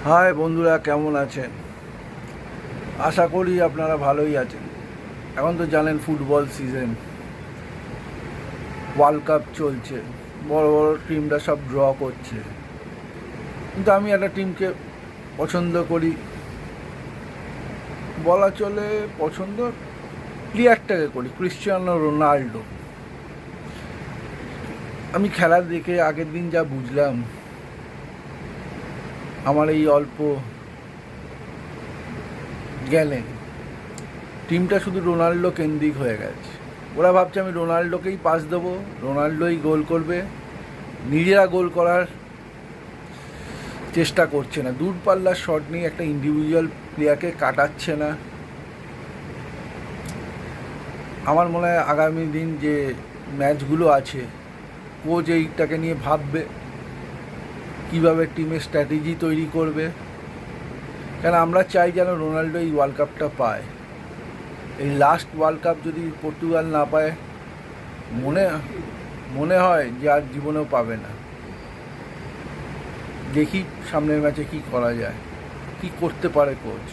High বন্ধুরা, কেমন আছেন? আশা করি আপনারা ভালোই আছেন। এখন তো জানেন ফুটবল সিজন, ওয়ার্ল্ড কাপ চলছে, বড় বড় টিমরা সব ড্র করছে, কিন্তু আমি একটা টিমকে পছন্দ করি, বলা চলে পছন্দ প্লেয়ারটাকে করি, ক্রিশ্চিয়ানো রোনাল্ডো। আমি খেলা দেখে আগের দিন যা বুঝলাম, আমার এই অল্প জ্ঞানে টিমটা শুধু রোনাল্ডো কেন্দ্রিক হয়ে গেছে। ওরা ভাবছে আমি রোনাল্ডোকেই পাস দেবো, রোনাল্ডোই গোল করবে, নিজেরা গোল করার চেষ্টা করছে না, দূরপাল্লার শট নিয়ে একটা ইন্ডিভিজুয়াল প্লেয়ারকে কাটাচ্ছে না। আমার মনে হয় আগামী দিন যে ম্যাচগুলো আছে, কোচ এইটাকে নিয়ে ভাববে কীভাবে টিমের স্ট্র্যাটেজি তৈরি করবে। কেন আমরা চাই যেন রোনাল্ডো এই ওয়ার্ল্ড কাপটা পায়। এই লাস্ট ওয়ার্ল্ড কাপ যদি পর্তুগাল না পায়, মনে মনে হয় যে আর জীবনেও পাবে না। দেখি সামনের ম্যাচে কি করা যায়, কি করতে পারে কোচ।